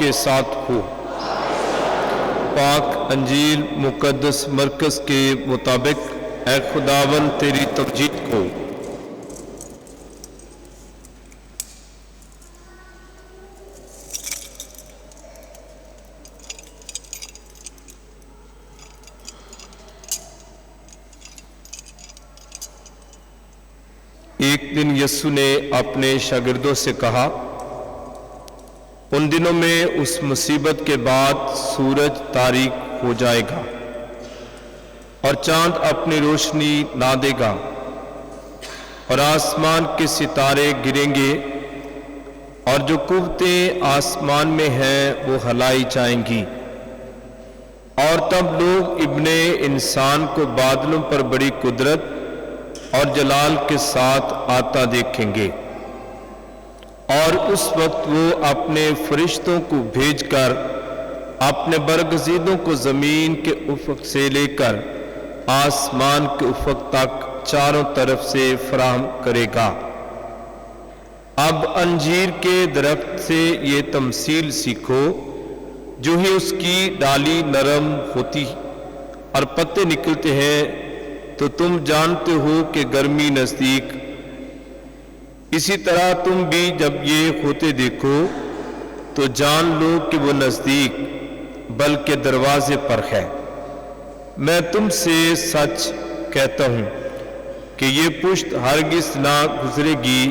کے ساتھ ہو۔ پاک انجیل مقدس مرکز کے مطابق اے خداوند تیری تمجید ہو۔ ایک دن یسوع نے اپنے شاگردوں سے کہا، ان دنوں میں اس مصیبت کے بعد سورج تاریک ہو جائے گا اور چاند اپنی روشنی نہ دے گا اور آسمان کے ستارے گریں گے اور جو قوتیں آسمان میں ہیں وہ ہلائی جائیں گی، اور تب لوگ ابن انسان کو بادلوں پر بڑی قدرت اور جلال کے ساتھ آتا دیکھیں گے، اور اس وقت وہ اپنے فرشتوں کو بھیج کر اپنے برگزیدوں کو زمین کے افق سے لے کر آسمان کے افق تک چاروں طرف سے فراہم کرے گا۔ اب انجیر کے درخت سے یہ تمثیل سیکھو، جو ہی اس کی ڈالی نرم ہوتی اور پتے نکلتے ہیں تو تم جانتے ہو کہ گرمی نزدیک، اسی طرح تم بھی جب یہ ہوتے دیکھو تو جان لو کہ وہ نزدیک بلکہ دروازے پر ہے۔ میں تم سے سچ کہتا ہوں کہ یہ پشت ہرگز نہ گزرے گی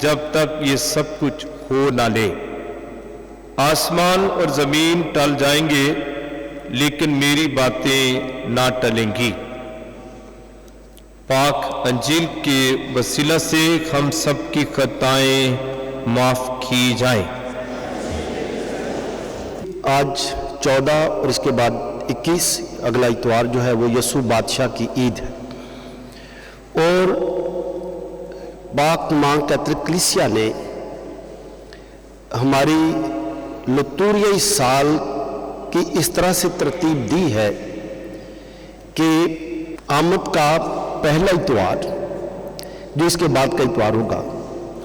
جب تک یہ سب کچھ ہو نہ لے۔ آسمان اور زمین ٹل جائیں گے لیکن میری باتیں نہ ٹلیں گی۔ پاک انجیل کے وسیلہ سے ہم سب کی خطائیں معاف کی جائیں۔ آج 14 اور اس کے بعد 21 اگلا اتوار جو ہے وہ یسوع بادشاہ کی عید ہے، اور پاک ماں کیتھولک کلیسیا نے ہماری لتوریائی سال کی اس طرح سے ترتیب دی ہے کہ آمد کا پہلا اتوار جو اس کے بعد کا اتوار ہوگا،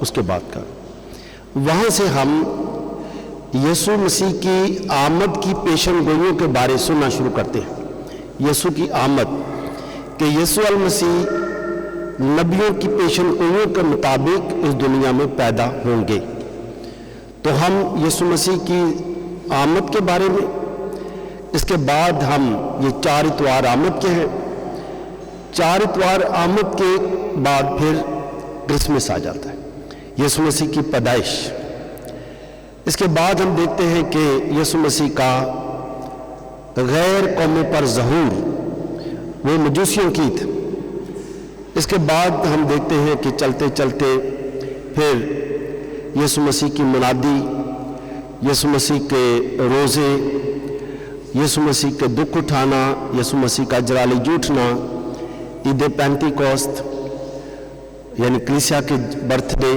اس کے بعد کا، وہاں سے ہم یسوع مسیح کی آمد کی پیشن گوئیوں کے بارے سننا شروع کرتے ہیں۔ یسوع کی آمد کہ یسوع المسیح نبیوں کی پیشن گوئیوں کے مطابق اس دنیا میں پیدا ہوں گے، تو ہم یسوع مسیح کی آمد کے بارے میں، اس کے بعد ہم یہ 4 اتوار آمد کے ہیں، 4 اتوار آمد کے بعد پھر کرسمس آ جاتا ہے، یسوع مسیح کی پیدائش۔ اس کے بعد ہم دیکھتے ہیں کہ یسوع مسیح کا غیر قوموں پر ظہور، وہ مجوسیوں کی عید۔ اس کے بعد ہم دیکھتے ہیں کہ چلتے چلتے پھر یسوع مسیح کی منادی، یسوع مسیح کے روزے، یسوع مسیح کے دکھ اٹھانا، یسوع مسیح کا جلالی جوٹنا، عید پینتیکوست یعنی کلیسیا کے برتھ ڈے،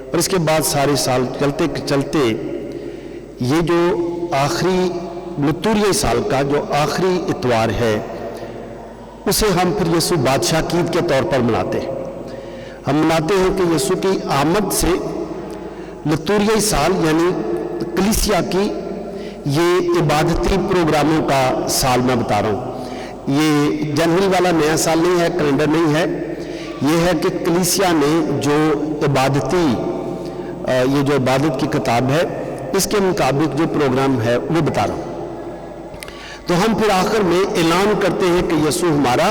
اور اس کے بعد سارے سال چلتے چلتے یہ جو آخری لتوریائی سال کا جو آخری اتوار ہے اسے ہم پھر یسوع بادشاہ کی عید کے طور پر مناتے ہیں۔ ہم مناتے ہیں کہ یسوع کی آمد سے لتوریائی سال یعنی کلیسیا کی یہ عبادتی پروگراموں کا سال میں بتا رہا ہوں۔ یہ جنوری والا نیا سال نہیں ہے، کیلنڈر نہیں ہے، یہ ہے کہ کلیسیا نے جو عبادتی یہ جو عبادت کی کتاب ہے اس کے مطابق جو پروگرام ہے وہ بتا رہا ہوں۔ تو ہم پھر آخر میں اعلان کرتے ہیں کہ یسوع ہمارا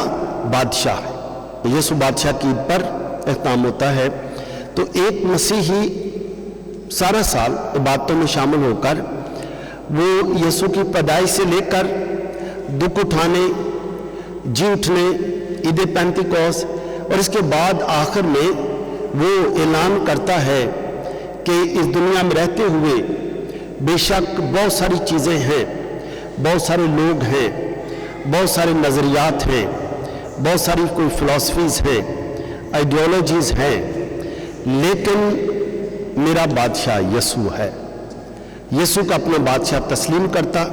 بادشاہ ہے۔ یسوع بادشاہ کی عید پر اختتام ہوتا ہے۔ تو ایک مسیحی سارا سال عبادتوں میں شامل ہو کر وہ یسوع کی پیدائش سے لے کر دکھ اٹھانے، جی اٹھنے، عید پینتیکوس، اور اس کے بعد آخر میں وہ اعلان کرتا ہے کہ اس دنیا میں رہتے ہوئے بے شک بہت ساری چیزیں ہیں، بہت سارے لوگ ہیں، بہت سارے نظریات ہیں، بہت ساری کوئی فلسفیز ہیں، آئیڈیالوجیز ہیں، لیکن میرا بادشاہ یسوع ہے۔ یسوع کا اپنا بادشاہ تسلیم کرتا،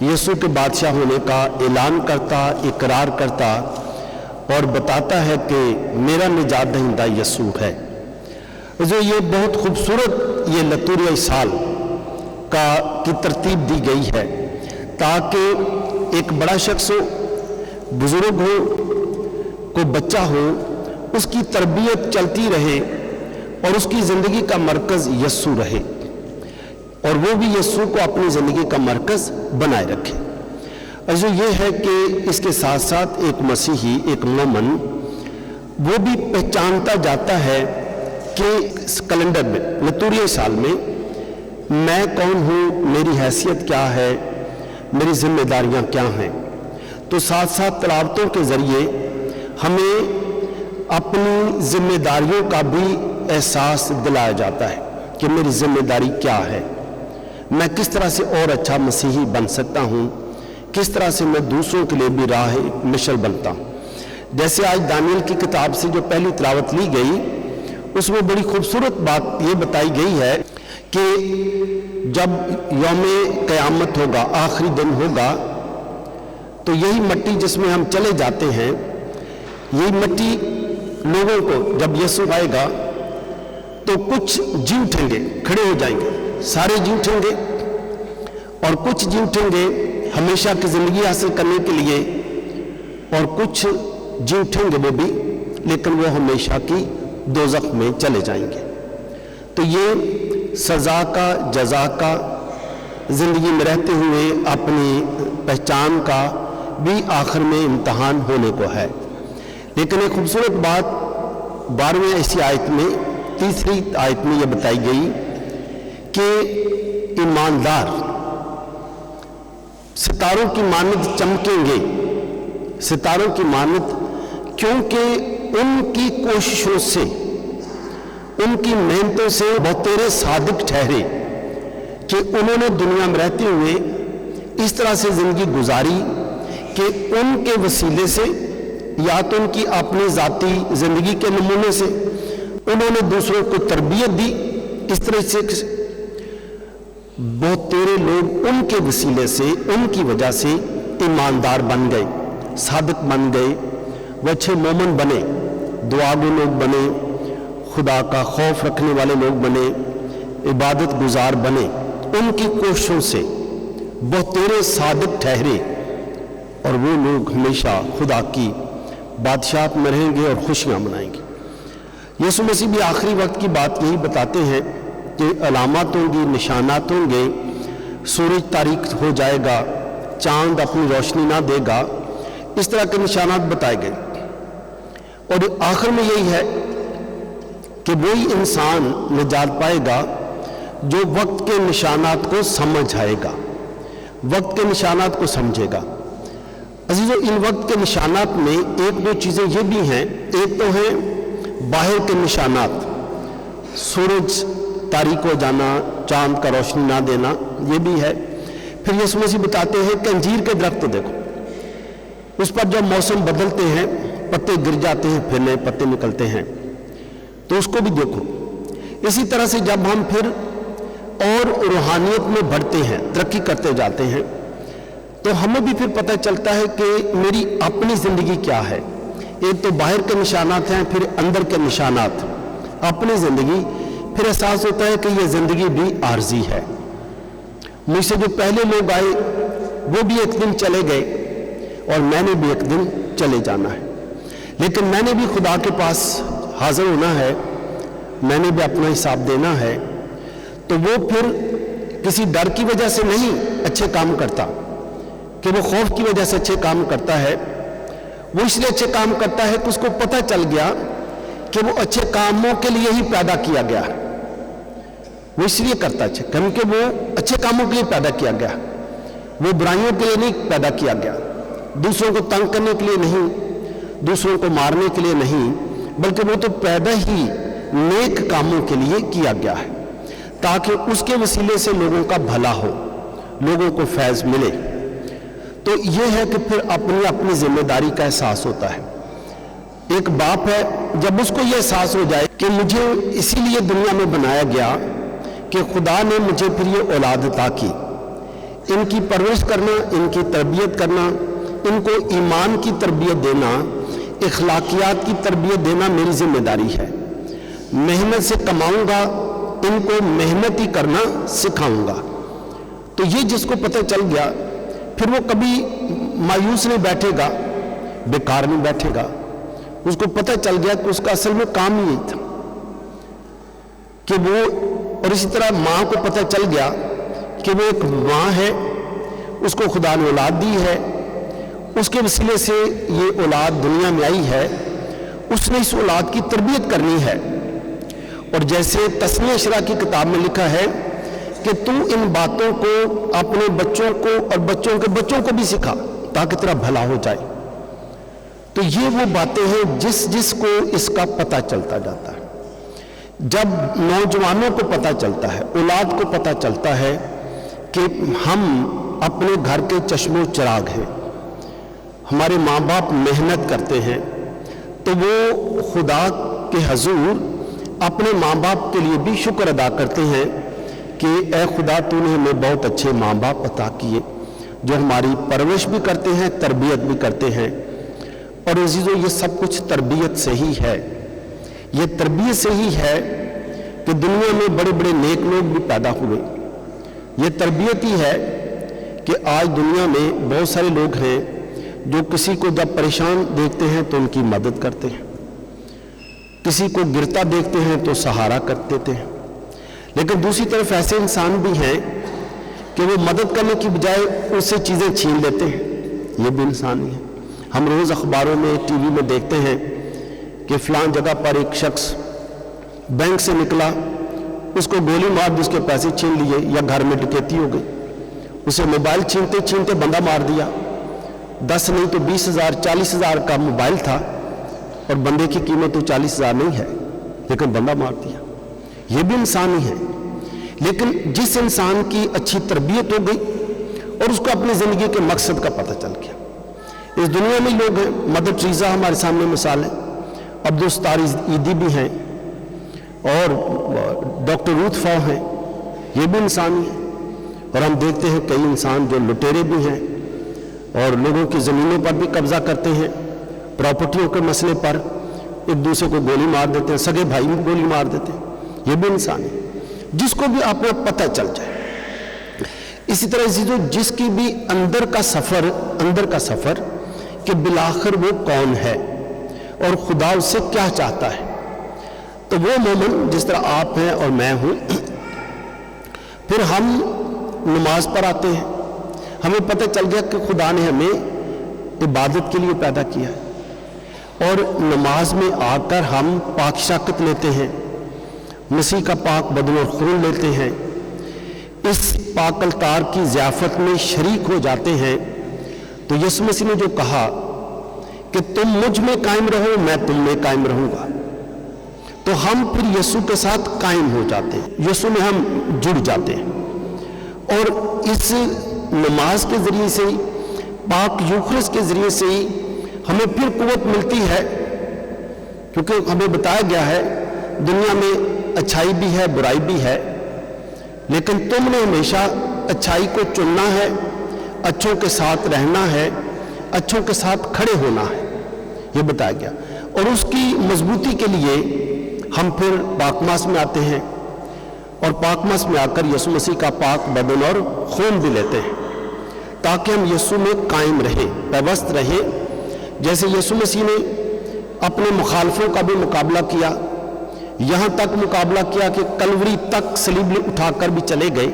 یسوع کے بادشاہ ہونے کا اعلان کرتا، اقرار کرتا اور بتاتا ہے کہ میرا نجات دہندہ یسوع ہے۔ جو یہ بہت خوبصورت یہ لتوریائی سال की तरतीब दी गई है, ताकि एक बड़ा शख्स हो, बुजुर्ग हो, कोई बच्चा हो, उसकी तरबियत चलती रहे और उसकी ज़िंदगी का मरकज़ यस्सु रहे और वो भी यस्सु को अपनी ज़िंदगी का मरकज़ बनाए रखे। अर्ज़ो ये है कि इसके साथ साथ एक मसीही, एक मोमन, वो भी पहचानता जाता है कि इस कैलेंडर में, लतूरिया साल में, मैं कौन हूँ, मेरी हैसियत क्या है, मेरी जिम्मेदारियाँ क्या हैं। तो साथ साथ तिलावतों के ज़रिए हमें अपनी जिम्मेदारियों का भी एहसास दिलाया जाता है कि मेरी जिम्मेदारी क्या है, मैं किस तरह से और अच्छा मसीही बन सकता हूँ, किस तरह से मैं दूसरों के लिए भी राह मिशल बनता हूँ। जैसे आज दानियल की किताब से जो पहली तिलावत ली गई, उसमें बड़ी खूबसूरत बात ये बताई गई है कि जब यौमे क़यामत होगा, आखिरी दिन होगा, तो यही मिट्टी जिसमें हम चले जाते हैं, यही मिट्टी लोगों को जब यीशु आएगा तो कुछ जी उठेंगे, खड़े हो जाएंगे, सारे जी उठेंगे, और कुछ जी उठेंगे हमेशा की ज़िंदगी हासिल करने के लिए, और कुछ जी उठेंगे वो भी, लेकिन वो हमेशा की दोज़ख में चले जाएंगे। तो ये सज़ा का, जज़ा का, ज़िंदगी में रहते हुए अपनी पहचान का भी आखिर में इम्तहान होने को है। लेकिन एक खूबसूरत बात 12वें ऐसी आयत में, तीसरी आयत में यह बताई गई कि ईमानदार सितारों की मानद चमकेंगे, सितारों की मानद, क्योंकि उनकी कोशिशों से, उनकी मेहनतों से बहुतेरे सादिक ठहरे कि उन्होंने दुनिया में रहते हुए इस तरह से ज़िंदगी गुजारी कि उनके वसीले से, या तो उनकी अपनी ज़ाती ज़िंदगी के नमूने से उन्होंने दूसरों को तरबियत दी, इस तरह से बहुतेरे लोग उनके वसीले से, उनकी वजह से ईमानदार बन गए, सादिक बन गए, वो अच्छे मोमन बने, दुआगो लोग बने, खुदा का खौफ रखने वाले लोग बने, इबादत गुजार बने। उनकी कोशिशों से बहुतेरे सादिक ठहरे और वो लोग हमेशा खुदा की बादशाहत में रहेंगे और खुशियाँ मनाएंगे। यीशु मसीह भी आखिरी वक्त की बात यही बताते हैं कि अलामत होंगी, निशानात होंगे, सूरज तारीक हो जाएगा, चांद अपनी रोशनी ना देगा, इस तरह के निशानात बताए गए। और आखिर में यही है कि वही इंसान निजात पाएगा जो वक्त के निशानात को समझ आएगा, वक्त के निशानात को समझेगा। अजीजों, इन वक्त के निशानात में एक दो चीज़ें ये भी हैं। एक तो है बाहर के निशानात, सूरज तारीक हो जाना, चांद का रोशनी ना देना, ये भी है। फिर यीशु मसीह बताते हैं कि अंजीर के दरख्त देखो, उस पर जब मौसम बदलते हैं, पत्ते गिर जाते हैं, फिर नए पत्ते निकलते हैं, तो उसको भी देखो। इसी तरह से जब हम फिर और रूहानियत में बढ़ते हैं, तरक्की करते जाते हैं, तो हमें भी फिर पता चलता है कि मेरी अपनी ज़िंदगी क्या है। एक तो बाहर के निशानात हैं, फिर अंदर के निशानात, अपनी ज़िंदगी। फिर एहसास होता है कि ये ज़िंदगी भी आर्जी है। मुझसे जो पहले लोग आए वो भी एक दिन चले गए और मैंने भी एक दिन चले जाना है, लेकिन मैंने भी खुदा के पास हाजिर होना है, मैंने भी अपना हिसाब देना है। तो वो फिर किसी डर की वजह से नहीं अच्छे काम करता कि वो खौफ की वजह से अच्छे काम करता है, वो इसलिए अच्छे काम करता है कि उसको पता चल गया कि वो अच्छे कामों के लिए ही पैदा किया गया है। वो इसलिए करता है क्योंकि वो अच्छे कामों के लिए पैदा किया गया, वो बुराइयों के लिए नहीं पैदा किया गया, दूसरों को तंग करने के लिए नहीं, दूसरों को मारने के लिए नहीं, बल्कि वो तो पैदा ही नेक कामों के लिए किया गया है, ताकि उसके वसीले से लोगों का भला हो, लोगों को फैज़ मिले। तो ये है कि फिर अपनी अपनी जिम्मेदारी का एहसास होता है। एक बाप है, जब उसको ये एहसास हो जाए कि मुझे इसीलिए दुनिया में बनाया गया कि खुदा ने मुझे फिर ये औलाद अता की, इनकी परवरिश करना, इनकी तरबियत करना, इनको ईमान की तरबियत देना, इखलाकियात की तरबियत देना मेरी जिम्मेदारी है। मेहनत से कमाऊंगा, इनको मेहनत ही करना सिखाऊंगा। تو یہ جس کو پتہ چل گیا پھر وہ کبھی مایوس نہیں بیٹھے گا، بیکار نہیں بیٹھے گا. اس کو پتہ چل گیا کہ اس کا اصل میں کام یہی تھا کہ وہ، اور اسی طرح ماں کو پتہ چل گیا کہ وہ ایک ماں ہے، اس کو خدا نے اولاد دی ہے، اس کے وسیلے سے یہ اولاد دنیا میں آئی ہے، اس نے اس اولاد کی تربیت کرنی ہے. اور جیسے تسنیہ اشرا کی کتاب میں لکھا ہے کہ تو ان باتوں کو اپنے بچوں کو اور بچوں کے بچوں کو بھی سکھا تاکہ تیرا بھلا ہو جائے. تو یہ وہ باتیں ہیں جس کو اس کا پتہ چلتا جاتا ہے. جب نوجوانوں کو پتہ چلتا ہے، اولاد کو پتہ چلتا ہے کہ ہم اپنے گھر کے چشم و چراغ ہیں، ہمارے ماں باپ محنت کرتے ہیں، تو وہ خدا کے حضور اپنے ماں باپ کے لیے بھی شکر ادا کرتے ہیں کہ اے خدا تو نے ہمیں بہت اچھے ماں باپ عطا کیے جو ہماری پرورش بھی کرتے ہیں، تربیت بھی کرتے ہیں. اور عزیزو یہ سب کچھ تربیت سے ہی ہے، یہ تربیت سے ہی ہے کہ دنیا میں بڑے بڑے نیک لوگ بھی پیدا ہوئے. یہ تربیت ہی ہے کہ آج دنیا میں بہت سارے لوگ ہیں جو کسی کو جب پریشان دیکھتے ہیں تو ان کی مدد کرتے ہیں، کسی کو گرتا دیکھتے ہیں تو سہارا کر دیتے ہیں. لیکن دوسری طرف ایسے انسان بھی ہیں کہ وہ مدد کرنے کی بجائے اس سے چیزیں چھین لیتے ہیں. یہ بھی انسان ہی ہے. ہم روز اخباروں میں، ٹی وی میں دیکھتے ہیں کہ فلاں جگہ پر ایک شخص بینک سے نکلا، اس کو گولی مار دی، اس کے پیسے چھین لیے، یا گھر میں ڈکیتی ہو گئی، اسے موبائل چھینتے چھینتے بندہ مار دیا. 10 نہیں تو 20,000 40,000 کا موبائل تھا اور بندے کی قیمت تو 40,000 نہیں ہے، لیکن بندہ مار دیا. یہ بھی انسان ہی ہے. لیکن جس انسان کی اچھی تربیت ہو گئی اور اس کو اپنی زندگی کے مقصد کا پتہ چل گیا. اس دنیا میں لوگ ہیں، مدر ٹریزا ہمارے سامنے مثال ہے، عبدالستار ایدی بھی ہیں، اور ڈاکٹر روتھ فاؤ ہیں، یہ بھی انسان ہی ہیں. اور ہم دیکھتے ہیں کئی انسان جو لٹیرے بھی ہیں اور لوگوں کی زمینوں پر بھی قبضہ کرتے ہیں، پراپرٹیوں کے مسئلے پر ایک دوسرے کو گولی مار دیتے ہیں، سگے بھائی کو گولی مار دیتے ہیں. یہ بھی انسان ہے. جس کو بھی آپ کو پتہ چل جائے. اسی طرح عزیزو جس کی بھی اندر کا سفر کہ بالآخر وہ کون ہے اور خدا اس سے کیا چاہتا ہے، تو وہ مومن جس طرح آپ ہیں اور میں ہوں، پھر ہم نماز پر آتے ہیں، ہمیں پتہ چل گیا کہ خدا نے ہمیں عبادت کے لیے پیدا کیا ہے، اور نماز میں آ کر ہم پاک شاکت لیتے ہیں، مسیح کا پاک بدن اور خون لیتے ہیں، اس پاک الطار کی ضیافت میں شریک ہو جاتے ہیں. تو یسوع مسیح نے جو کہا کہ تم مجھ میں قائم رہو، میں تم میں قائم رہوں گا، تو ہم پھر یسوع کے ساتھ قائم ہو جاتے ہیں، یسوع میں ہم جڑ جاتے ہیں. اور اس نماز کے ذریعے سے، پاک یوخرس کے ذریعے سے ہی ہمیں پھر قوت ملتی ہے، کیونکہ ہمیں بتایا گیا ہے دنیا میں اچھائی بھی ہے، برائی بھی ہے، لیکن تم نے ہمیشہ اچھائی کو چننا ہے، اچھوں کے ساتھ رہنا ہے، اچھوں کے ساتھ کھڑے ہونا ہے، یہ بتایا گیا. اور اس کی مضبوطی کے لیے ہم پھر پاکماس میں آتے ہیں، اور پاکماس میں آ کر یسوع مسیح کا پاک بدن اور خون بھی لیتے ہیں، تاکہ ہم یسوع میں قائم رہیں، پیوست رہیں. جیسے یسوع مسیح نے اپنے مخالفوں کا بھی مقابلہ کیا، یہاں تک مقابلہ کیا کہ کلوری تک صلیب اٹھا کر بھی چلے گئے،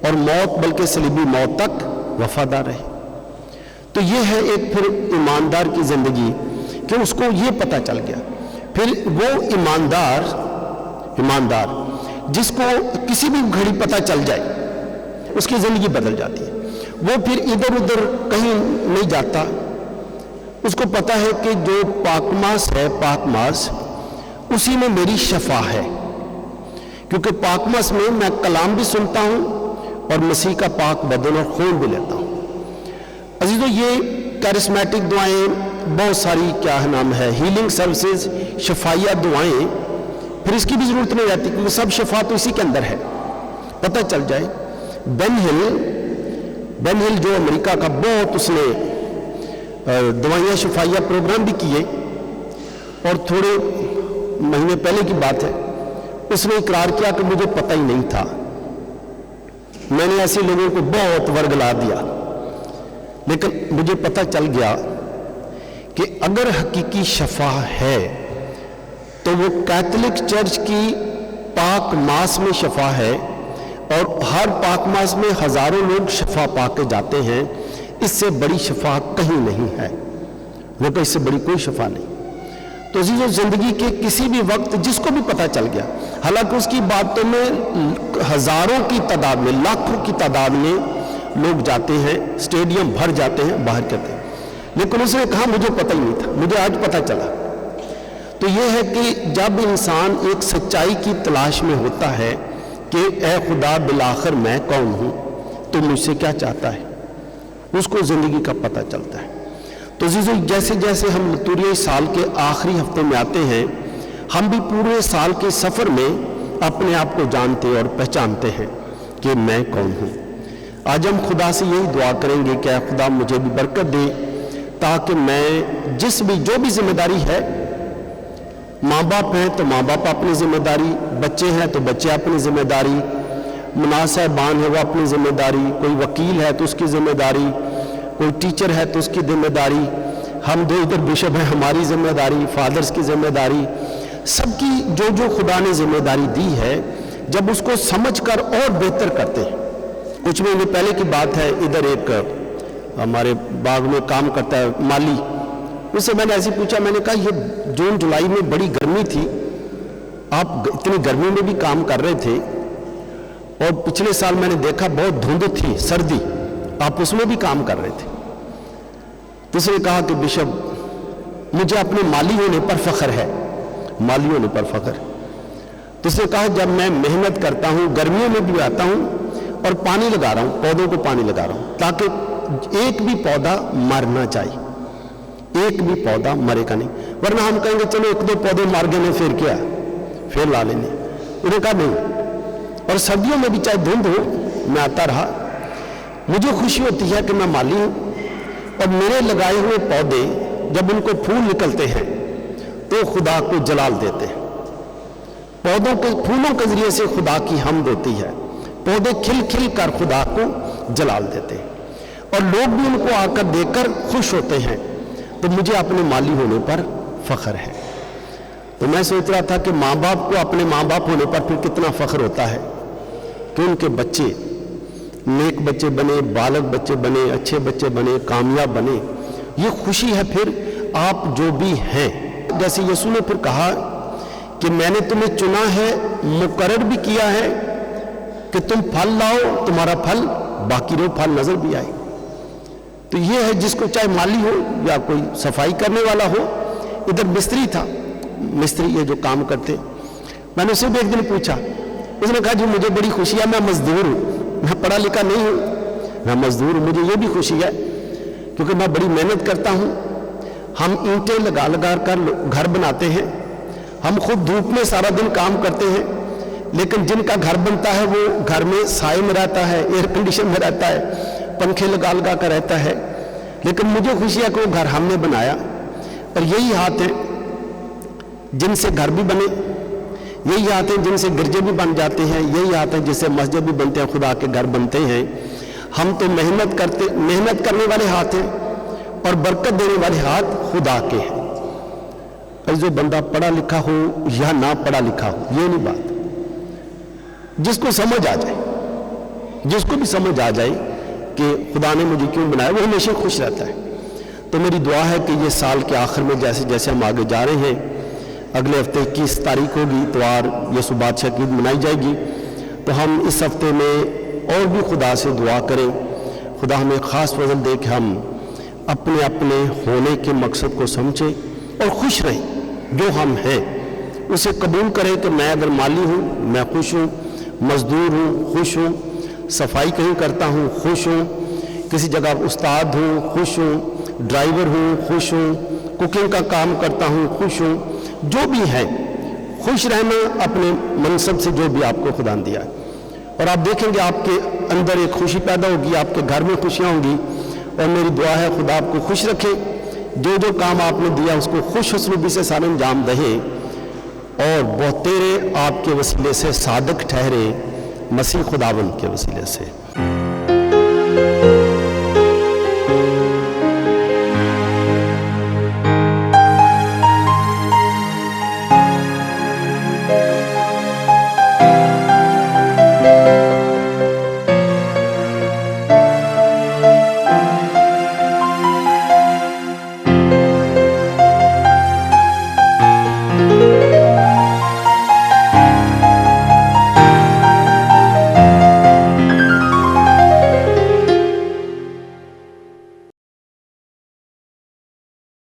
اور موت بلکہ صلیبی موت تک وفادار رہے. تو یہ ہے ایک پھر ایماندار کی زندگی کہ اس کو یہ پتہ چل گیا. پھر وہ ایماندار جس کو کسی بھی گھڑی پتہ چل جائے اس کی زندگی بدل جاتی ہے. وہ پھر ادھر ادھر کہیں نہیں جاتا، اس کو پتہ ہے کہ جو پاکماس ہے، پاکماس اسی میں میری شفا ہے، کیونکہ پاکماس میں میں کلام بھی سنتا ہوں اور مسیح کا پاک بدن اور خون بھی لیتا ہوں. عزیزو یہ کیرسمیٹک دعائیں بہت ساری کیا نام ہے، ہیلنگ سروسز، شفائیہ دعائیں، پھر اس کی بھی ضرورت نہیں رہتی کیونکہ سب شفا تو اسی کے اندر ہے، پتہ چل جائے. بین ہل جو امریکہ کا بہت، اس نے دوائیاں شفائیہ پروگرام بھی کیے، اور تھوڑے مہینے پہلے کی بات ہے، اس نے اقرار کیا کہ مجھے پتہ ہی نہیں تھا मैंने ऐसे लोगों को बहुत वर्गला दिया, लेकिन मुझे पता चल गया कि अगर हकीकी शफा है तो वो कैथोलिक चर्च की पाक मास में शफा है, और हर पाक मास में हजारों लोग शफा पा के जाते हैं। इससे बड़ी शफा कहीं नहीं है, वो तो इससे बड़ी कोई शफा नहीं। तो अजीजों, जिंदगी के किसी भी वक्त जिसको भी पता चल गया, हालांकि उसकी बातों में हजारों की तादाद में, लाखों की तादाद में लोग जाते हैं, स्टेडियम भर जाते हैं, बाहर करते हैं, लेकिन उसने कहा मुझे पता ही नहीं था, मुझे आज पता चला। तो यह है कि जब इंसान एक सच्चाई की तलाश में होता है कि ए खुदा बिलाखिर मैं कौन हूं, तो मुझसे क्या चाहता है, उसको जिंदगी का पता चलता है। तो अजीजों, जैसे जैसे हम लतूरिया साल के आखिरी हफ्ते में आते हैं, हम भी पूरे साल के सफर में अपने आप को जानते और पहचानते हैं कि मैं कौन हूं। आज हम खुदा से यही दुआ करेंगे कि खुदा मुझे भी बरकत दे, ताकि मैं जो भी जिम्मेदारी है, माँ बाप हैं तो माँ बाप अपनी जिम्मेदारी, बच्चे हैं तो बच्चे अपनी जिम्मेदारी, मुनासिबान है वो अपनी जिम्मेदारी, कोई वकील है तो उसकी जिम्मेदारी, कोई टीचर है तो उसकी जिम्मेदारी, हम दो इधर बिशप हैं हमारी जिम्मेदारी, फादर्स की जिम्मेदारी, सबकी जो जो खुदा ने जिम्मेदारी दी है, जब उसको समझकर और बेहतर करते हैं। कुछ महीने पहले की बात है, इधर एक हमारे बाग में काम करता है माली, उससे मैंने ऐसे पूछा, मैंने कहा ये जून जुलाई में बड़ी गर्मी थी, आप इतनी गर्मी में भी काम कर रहे थे, और पिछले साल मैंने देखा बहुत धुंध थी, सर्दी, आप उसमें भी काम कर रहे थे। तो उसने कहा कि बिशप मुझे अपने माली होने पर फख्र है, माली होने पर फख्र। तो उसने कहा जब मैं मेहनत करता हूं, गर्मियों में भी आता हूं और पानी लगा रहा हूं, पौधों को पानी लगा रहा हूं, ताकि एक भी पौधा मरना चाहिए, एक भी पौधा मरेगा नहीं, वरना हम कहेंगे चलो एक दो पौधे मार गए फिर क्या, फिर ला लेंगे। उन्होंने कहा नहीं, और सर्दियों में भी चाहे धुंध हो मैं आता रहा, मुझे खुशी होती है कि मैं माली हूं, और मेरे लगाए हुए पौधे जब उनको फूल निकलते हैं तो खुदा को जलाल देते हैं। पौधों के फूलों के जरिए से खुदा की हमद होती है, पौधे खिल खिल कर खुदा को जलाल देते हैं, और लोग भी उनको आकर देखकर खुश होते हैं। तो मुझे अपने माली होने पर फख्र है। तो मैं सोच रहा था कि माँ बाप को अपने माँ बाप होने पर फिर कितना फख्र होता है कि उनके बच्चे नेक बच्चे बने, बालक बच्चे बने, अच्छे बच्चे बने, कामयाब बने। ये खुशी है फिर आप जो भी हैं। जैसे यीशु ने फिर कहा कि मैंने तुम्हें चुना है, मुकर्रर भी किया है कि तुम फल लाओ, तुम्हारा फल बाकी रहो, फल नजर भी आए। तो ये है जिसको चाहे माली हो या कोई सफाई करने वाला हो। इधर मिस्त्री था, मिस्त्री ये जो काम करते, मैंने उससे भी एक दिन पूछा, उसने कहा जी मुझे बड़ी खुशी है, मैं मजदूर हूँ, मैं पढ़ा लिखा नहीं हूँ, मैं मजदूर हूँ, मुझे ये भी खुशी है क्योंकि मैं बड़ी मेहनत करता हूँ। हम ईंटें लगा लगा कर घर बनाते हैं, हम खुद धूप में सारा दिन काम करते हैं, लेकिन जिनका घर बनता है वो घर में साए में रहता है, एयर कंडीशन में रहता है, पंखे लगा लगा कर रहता है। लेकिन मुझे खुशी है कि वो घर हमने बनाया। और यही हाथ है जिनसे घर भी बने, यही हाथ है जिनसे गिरजे भी बन जाते हैं, यही हाथ है जिससे मस्जिद भी बनते हैं, खुदा के घर बनते हैं। हम तो मेहनत करने वाले हाथ हैं और बरकत देने वाले हाथ खुदा के हैं। और जो बंदा पढ़ा लिखा हो या ना पढ़ा लिखा हो, ये नहीं बात, जिसको समझ आ जाए, जिसको भी समझ आ जाए कि खुदा ने मुझे क्यों बनाया, वो हमेशा खुश रहता है। तो मेरी दुआ है कि ये साल के आखिर में जैसे जैसे हम आगे जा रहे हैं, अगले हफ्ते 21 तारीख होगी, इतवार यीशु बादशाह की ईद मनाई जाएगी, तो हम इस हफ्ते में और भी खुदा से दुआ करें, खुदा हमें ख़ास फजल दे कि हम अपने अपने होने के मकसद को समझें और खुश रहें। जो हम हैं उसे कबूल करें कि मैं अगर माली हूँ मैं खुश हूँ, मजदूर हूँ खुश हूँ, सफाई कहीं करता हूँ खुश हूँ, किसी जगह उस्ताद हूँ खुश हूँ, ड्राइवर हूँ खुश हूँ, कुकिंग का काम करता हूँ खुश हूँ। जो भी है खुश रहना अपने मनसब से, जो भी आपको खुदा ने दिया है, और आप देखेंगे आपके अंदर एक खुशी पैदा होगी, आपके घर में खुशियाँ होंगी। और मेरी दुआ है खुदा आपको खुश रखे, जो जो काम आपने दिया उसको खुश उसलूबी से सारे अंजाम दे, और बहुतेरे आपके वसीले से सादक ठहरे, मसीह खुदावन के वसीले से।